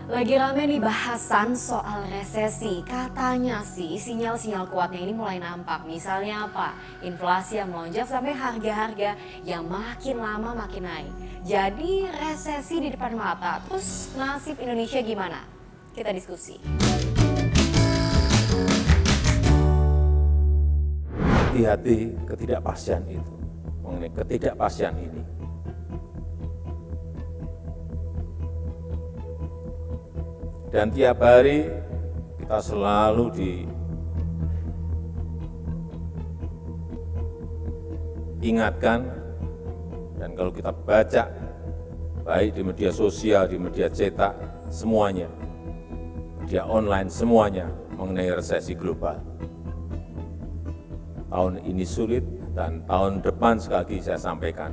Lagi rame nih bahasan soal resesi. Katanya sih sinyal-sinyal kuatnya ini mulai nampak. Misalnya apa? Inflasi yang melonjak sampai harga-harga yang makin lama makin naik. Jadi resesi di depan mata. Terus nasib Indonesia gimana? Kita diskusi. Hati-hati ketidakpastian itu. Mengenai ketidakpastian ini, dan tiap hari kita selalu diingatkan, dan kalau kita baca baik di media sosial, di media cetak, semuanya, media online, semuanya mengenai resesi global. Tahun ini sulit dan tahun depan sekali lagi saya sampaikan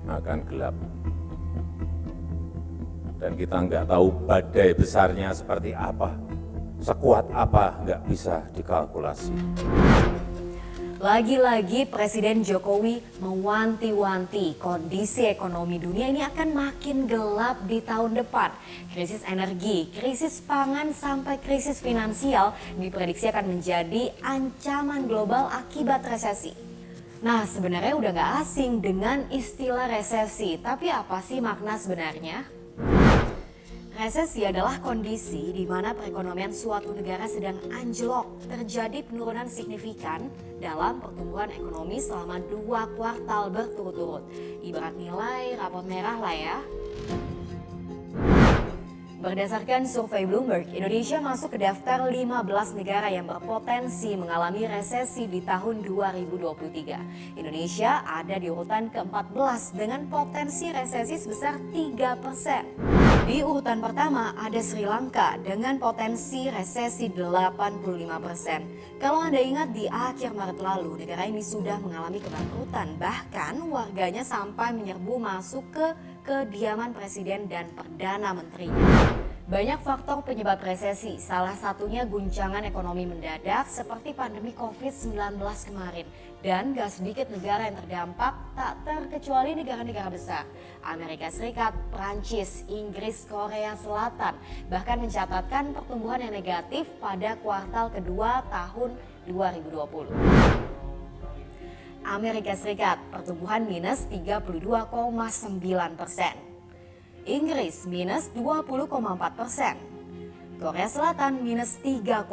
akan gelap, dan kita nggak tahu badai besarnya seperti apa, sekuat apa nggak bisa dikalkulasi. Lagi-lagi Presiden Jokowi mewanti-wanti kondisi ekonomi dunia ini akan makin gelap di tahun depan. Krisis energi, krisis pangan, sampai krisis finansial diprediksi akan menjadi ancaman global akibat resesi. Nah, sebenarnya udah nggak asing dengan istilah resesi, tapi apa sih makna sebenarnya? Resesi adalah kondisi di mana perekonomian suatu negara sedang anjlok, terjadi penurunan signifikan dalam pertumbuhan ekonomi selama 2 kuartal berturut-turut. Ibarat nilai rapot merah lah ya. Berdasarkan survei Bloomberg, Indonesia masuk ke daftar 15 negara yang berpotensi mengalami resesi di tahun 2023. Indonesia ada di urutan ke-14 dengan potensi resesi sebesar 3%. Di urutan pertama ada Sri Lanka dengan potensi resesi 85%. Kalau Anda ingat di akhir Maret lalu, negara ini sudah mengalami kebangkrutan. Bahkan warganya sampai menyerbu masuk ke kediaman presiden dan perdana menterinya. Banyak faktor penyebab resesi, salah satunya guncangan ekonomi mendadak seperti pandemi COVID-19 kemarin. Dan gak sedikit negara yang terdampak, tak terkecuali negara-negara besar. Amerika Serikat, Prancis, Inggris, Korea Selatan bahkan mencatatkan pertumbuhan yang negatif pada kuartal kedua tahun 2020. Amerika Serikat, pertumbuhan minus 32,9%. Inggris minus 20,4%, Korea Selatan minus 3,3%,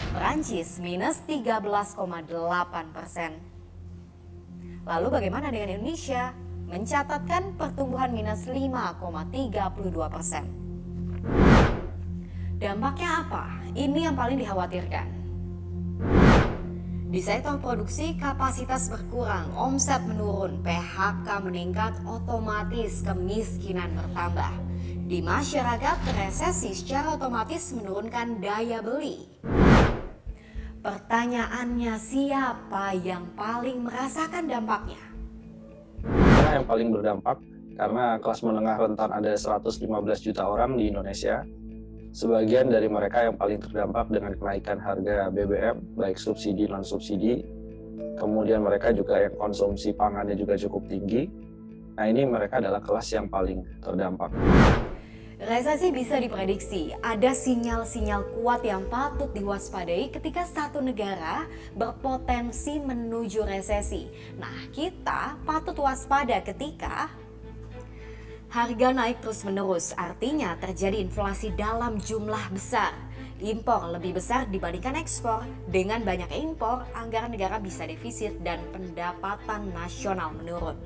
Perancis minus 13,8%. Lalu bagaimana dengan Indonesia? Mencatatkan pertumbuhan minus 5,32%. Dampaknya apa? Ini yang paling dikhawatirkan. Di sektor produksi, kapasitas berkurang, omset menurun, PHK meningkat, otomatis kemiskinan bertambah. Di masyarakat, resesi secara otomatis menurunkan daya beli. Pertanyaannya, siapa yang paling merasakan dampaknya? Yang paling berdampak karena kelas menengah rentan ada 115 juta orang di Indonesia. Sebagian dari mereka yang paling terdampak dengan kenaikan harga BBM, baik subsidi non-subsidi. Kemudian mereka juga yang konsumsi pangannya juga cukup tinggi. Nah, ini mereka adalah kelas yang paling terdampak. Resesi bisa diprediksi, ada sinyal-sinyal kuat yang patut diwaspadai ketika satu negara berpotensi menuju resesi. Nah, kita patut waspada ketika harga naik terus-menerus, artinya terjadi inflasi dalam jumlah besar. Impor lebih besar dibandingkan ekspor. Dengan banyak impor, anggaran negara bisa defisit dan pendapatan nasional menurun.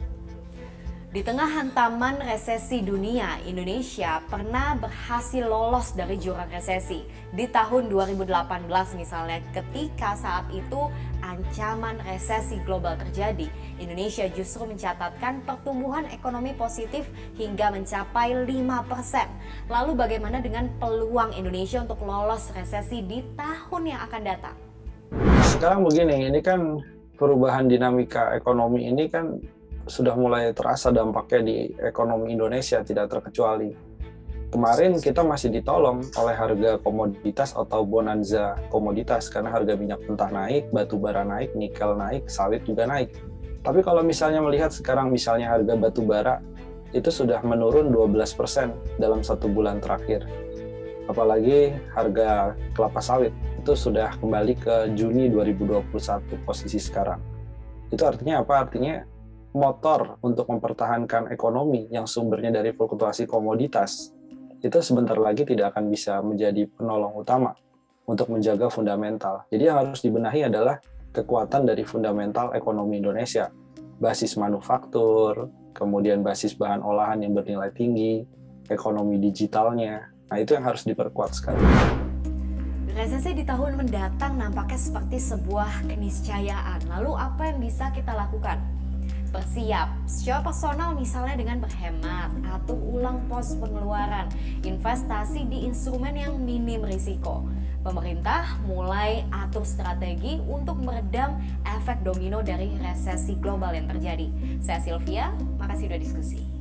Di tengah hantaman resesi dunia, Indonesia pernah berhasil lolos dari jurang resesi. Di tahun 2018 misalnya, ketika saat itu ancaman resesi global terjadi, Indonesia justru mencatatkan pertumbuhan ekonomi positif hingga mencapai 5%. Lalu bagaimana dengan peluang Indonesia untuk lolos resesi di tahun yang akan datang? Sekarang begini, ini kan perubahan dinamika ekonomi ini kan sudah mulai terasa dampaknya di ekonomi Indonesia, tidak terkecuali. Kemarin kita masih ditolong oleh harga komoditas atau bonanza komoditas karena harga minyak mentah naik, batu bara naik, nikel naik, sawit juga naik. Tapi kalau misalnya melihat sekarang misalnya harga batu bara itu sudah menurun 12% dalam 1 bulan terakhir. Apalagi harga kelapa sawit itu sudah kembali ke Juni 2021 posisi sekarang. Itu artinya apa? Artinya motor untuk mempertahankan ekonomi yang sumbernya dari fluktuasi komoditas itu sebentar lagi tidak akan bisa menjadi penolong utama untuk menjaga fundamental. Jadi yang harus dibenahi adalah kekuatan dari fundamental ekonomi Indonesia. Basis manufaktur, kemudian basis bahan olahan yang bernilai tinggi, ekonomi digitalnya. Nah, itu yang harus diperkuat sekarang. Resesi di tahun mendatang nampaknya seperti sebuah keniscayaan. Lalu apa yang bisa kita lakukan? Bersiap secara personal misalnya dengan berhemat, atur ulang pos pengeluaran, investasi di instrumen yang minim risiko. Pemerintah mulai atur strategi untuk meredam efek domino dari resesi global yang terjadi. Saya Sylvia, makasih sudah diskusi.